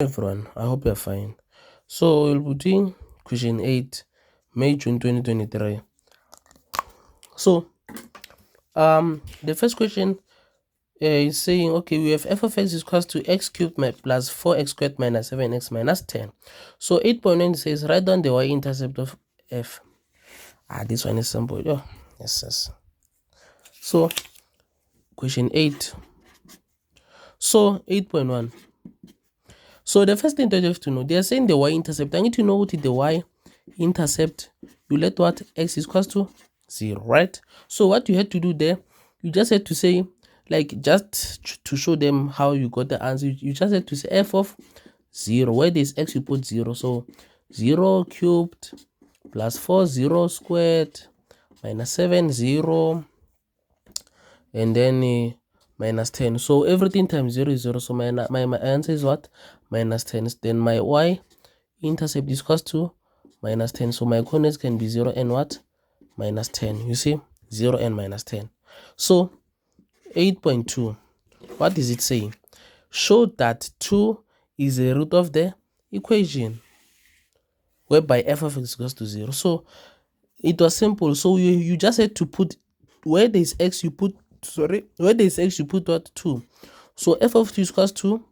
Everyone, I hope you're fine. So we'll be doing question 8, May, June 2023. So the first question is saying, okay, we have f of x is equals to x cubed plus 4x squared minus 7x minus 10. So 8.9 says write down the y-intercept of f. This one is simple. Yeah, yes. So question 8. So 8.1. So the first thing that you have to know, they are saying the y-intercept. I need to know what is the y-intercept. You let what x is equals to 0, right? So what you had to do there, you just had to say, like, just to show them how you got the answer, you just had to say f of 0. Where there's x, you put 0. So 0 cubed plus 4, 0 squared, minus 7, 0, and then minus 10. So everything times 0 is 0. So my answer is what? Minus 10. Then my y-intercept is equals to minus 10. So my coordinates can be 0 and what? Minus 10. You see? 0 and minus 10. So 8.2. What is it saying? Show that 2 is a root of the equation whereby f of x is equals to 0. So it was simple. So you just had to put where there's x, you put where there's x, you put what? 2. So f of 2 is equals to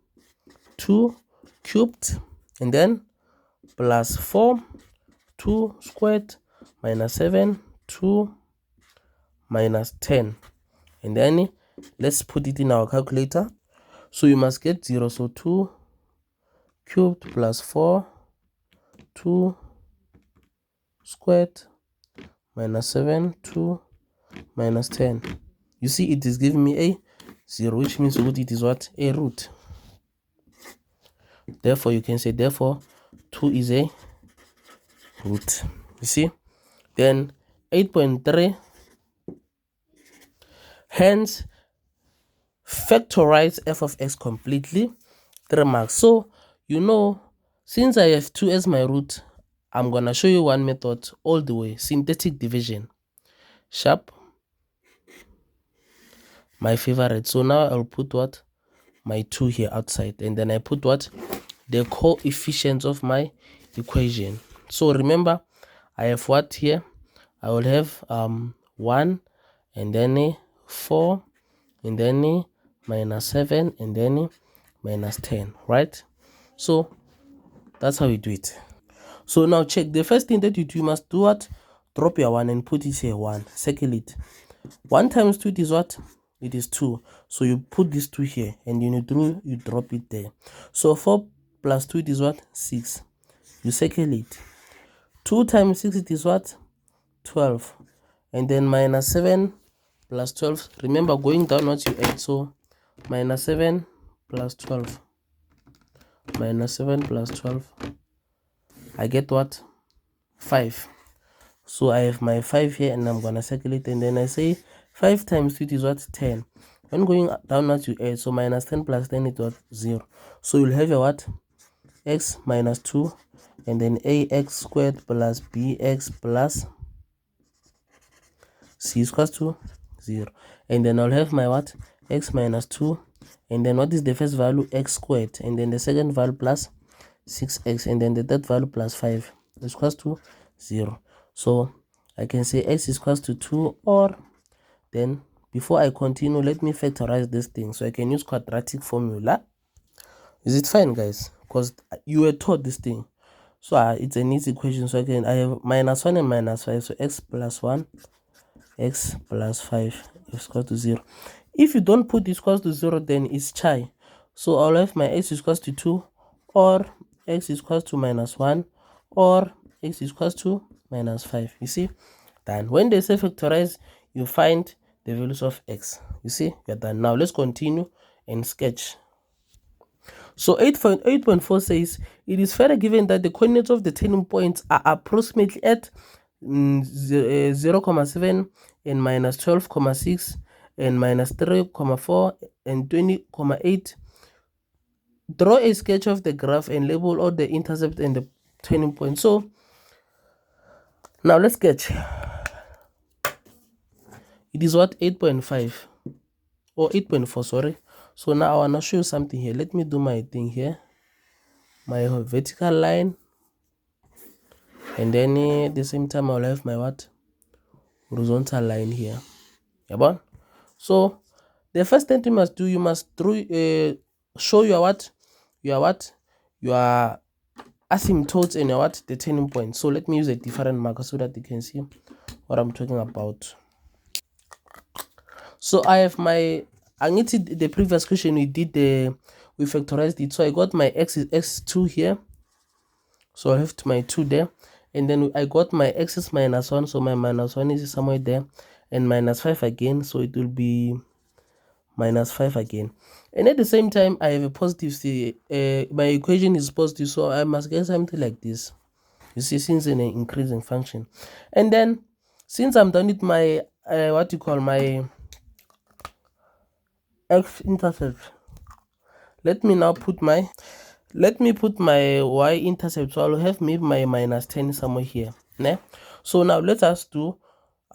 2 cubed and then plus 4, 2 squared, minus 7, 2, minus 10. And then let's put it in our calculator. So you must get 0. So 2 cubed plus 4, 2 squared, minus 7, 2, minus 10. You see, it is giving me a 0, which means root it is what? A root. Therefore, you can say, therefore, 2 is a root. You see? Then 8.3. Hence, factorize f of x completely. 3 marks. So, you know, since I have 2 as my root, I'm going to show you one method all the way. Synthetic division. Sharp. My favorite. So now I'll put what? My 2 here outside. And then I put what? The coefficients of my equation. So remember, I have what here? I will have 1 and then 4 and then minus 7 and then minus 10, right? So that's how we do it. So now check. The first thing that you do, you must do what? Drop your 1 and put it here 1. Circle it. 1 times 2 is what? It is 2. So you put this 2 here and you drop it there. So 4 plus 2 is what? 6. You circle it. 2 times 6 it is what? 12. And then minus 7 plus 12. Remember, going downwards you add. So minus 7 plus 12. Minus 7 plus 12. I get what? 5. So I have my 5 here and I'm going to circle it. And then I say 5 times 2 is what? 10. When going downwards you add. So minus 10 plus 10 is what? 0. So you'll have a what? X minus 2. And then ax squared plus bx plus c is equals to 0. And then I'll have my what? X minus 2. And then what is the first value? X squared. And then the second value plus 6x. And then the third value plus 5 is equals to 0. So I can say x is equals to 2, or then before I continue, let me factorize this thing so I can use quadratic formula. Is it fine, guys? Because you were taught this thing. So it's an easy equation. So I have minus 1 and minus 5. So x plus 1, x plus 5 is equal to 0. If you don't put this equals to 0, then it's chai. So I'll have my x is equals to 2, or x is equals to minus 1, or x is equals to minus 5. You see? Then when they say factorize, you find the values of x. You see? You're done. Now let's continue and sketch. So 8.4 says, it is further given that the coordinates of the turning points are approximately at 0,7 and minus 12,6 and minus 3,4 and 20,8. Draw a sketch of the graph and label all the intercept and the turning point. So now let's sketch. It is what? 8.5 or 8.4, sorry. So now I want to show you something here. Let me do my thing here. my vertical line, and then at the same time I'll have my what, horizontal line here. Yeah, so the first thing you must do, you must show your what, your asymptotes and your what, the turning point. So let me use a different marker so that you can see what I'm talking about. So I have my, I need to, the previous question we did we factorized it. So I got my x is x2 here, so I have my 2 there, and then I got my x is -1, so my -1 is somewhere there, and -5 again, so it will be -5 again. And at the same time I have a positive my equation is positive, so I must get something like this, you see, since in an increasing function. And then since I'm done with my what you call my x-intercept, let me put my y-intercept. So I'll have maybe my -10 somewhere here, né? So now let us do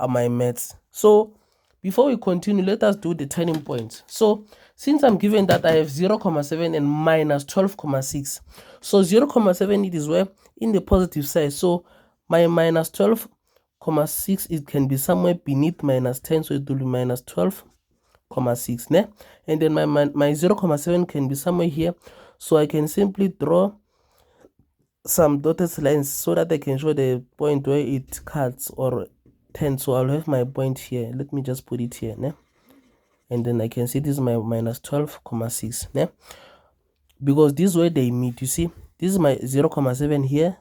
my maths. So before we continue, let us do the turning points. So since I'm given that I have 0,7 and -12,6, so 0,7 it is where in the positive side, so my -12,6 it can be somewhere beneath -10, so it will be -12,6, ne? And then my 0,7 can be somewhere here, so I can simply draw some dotted lines so that I can show the point where it cuts or tends. So I'll have my point here. Let me just put it here, ne? And then I can see this is my -12,6, ne? Because this is where they meet. You see, this is my 0,7 here,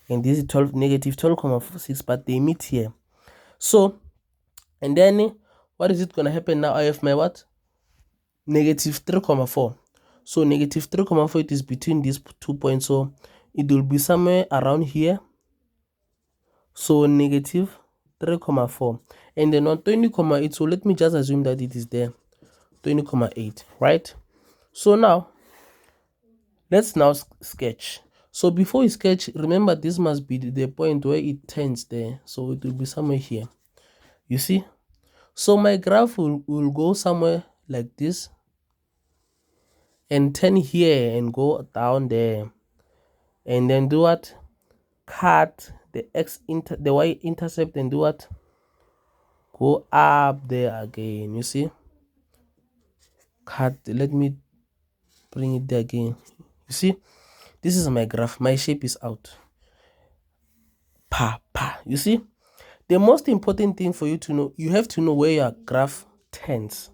and this is -12,6, but they meet here. So, and then what is it gonna happen now? I have my what? -3,4. So -3,4, it is between these 2 points, so it will be somewhere around here. So -3,4, and then on 20,8, so let me just assume that it is there, 20,8, right? So now let's now sketch. So before we sketch, remember this must be the point where it turns there, so it will be somewhere here, you see. So my graph will go somewhere like this and turn here and go down there, and then do what, cut the the y-intercept, and do what, go up there again, you see. Cut, let me bring it there again. You see, this is my graph, my shape is out. You see, the most important thing for you to know, you have to know where your graph turns.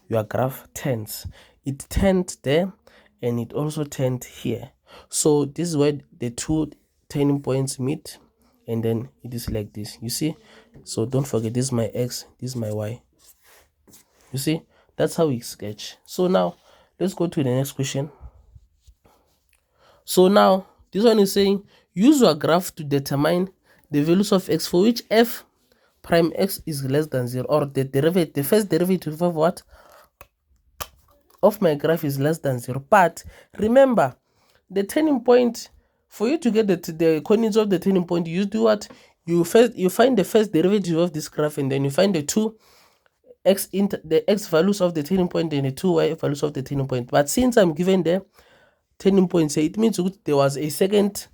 Your graph turns, it turned there, and it also turned here. So this is where the two turning points meet, and then it is like this, you see. So don't forget, this is my x, this is my y. You see, that's how we sketch. So now let's go to the next question. So now this one is saying, use your graph to determine the values of x for which f prime x is less than 0, or the first derivative of what, of my graph is less than 0. But remember, the turning point, for you to get the coordinates of the turning point, you do what, you find the first derivative of this graph, and then you find the two the x values of the turning point and the two y values of the turning point. But since I'm given the turning point, so it means there was a second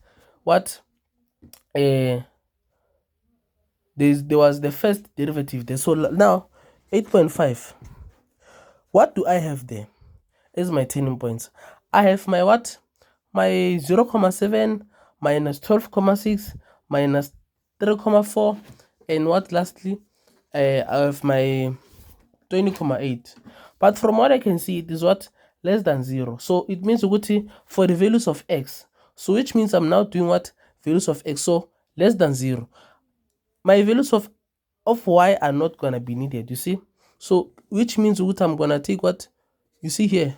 what, there was the first derivative there. So now 8.5, what do I have there is my turning points. I have my what, my 0,7 -12,6 -3,4, and what, lastly I have my 20,8. But from what I can see, it is what, less than 0. So it means for the values of x, so which means I'm now doing what, values of x, so less than 0. My values of y are not gonna be needed, you see. So which means I'm gonna take what, you see here,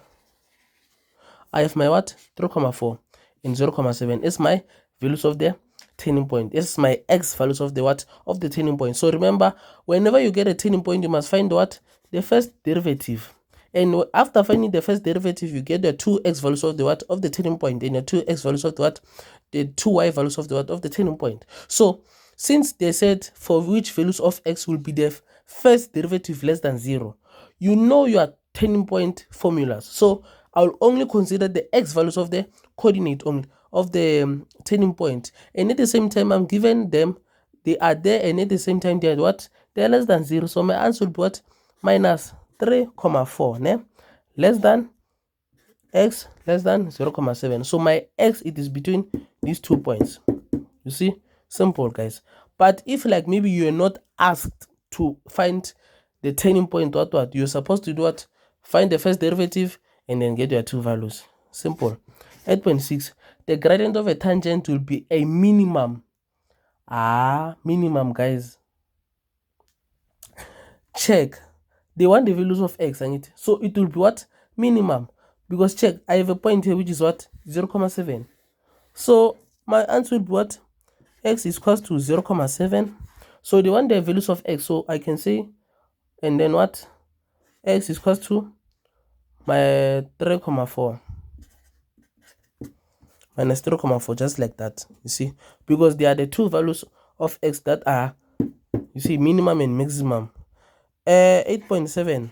I have my what, 3,4 and 0,7 is my values of the turning point. It's my x values of the what, of the turning point. So remember, whenever you get a turning point, you must find what, the first derivative. And after finding the first derivative, you get the 2x values of the what, of the turning point, and the 2x values of the what, the 2y values of the what, of the turning point. So since they said for which values of x will be the first derivative less than 0, you know your turning point formulas. So I'll only consider the x values of the coordinate only of the turning point, and at the same time I'm given them, they are there, and at the same time they are what, they are less than 0. So my answer will be what, minus 3,4 ne? Less than x less than 0,7. So my x, it is between these 2 points. You see, simple guys. But if like maybe you're not asked to find the turning point, what you're supposed to do, what, find the first derivative and then get your 2 values. Simple. 8.6, the gradient of a tangent will be a minimum. Minimum guys. Check, they want the values of x, and so it will be what, minimum, because check, I have a point here which is what, 0,7. so my answer will be what, x is equals to 0,7. so they want the values of x, so I can say, and then what, x is equals to my 3,4 minus 3,4, just like that, you see, because they are the 2 values of x that are, you see, minimum and maximum. 8.7,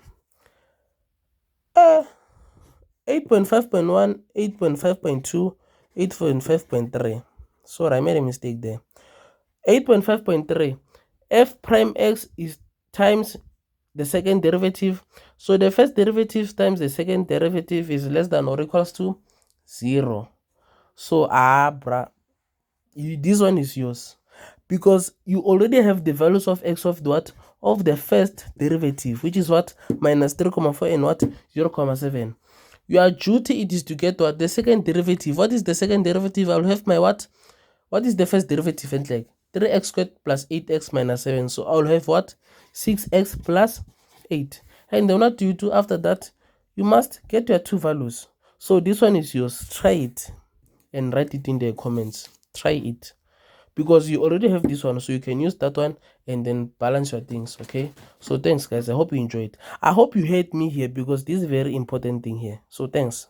8.5.1, 8.5.2, 8.5.3. Sorry, I made a mistake there. 8.5.3, f prime x is times the second derivative. So the first derivative times the second derivative is less than or equals to 0. So this one is yours, because you already have the values of x of what, of the first derivative, which is what, minus 3,4 and what, 0,7. Your duty, it is to get what, the second derivative. What is the second derivative? I'll have my what is the first derivative, and like 3x squared plus 8x minus 7. So I'll have what, 6x plus 8. And then what do you do after that? You must get your 2 values. So this one is yours. Try it and write it in the comments. Try it, because you already have this one, so you can use that one and then balance your things. Okay, so thanks guys, I hope you enjoyed. I hope you heard me here, because this is a very important thing here. So thanks.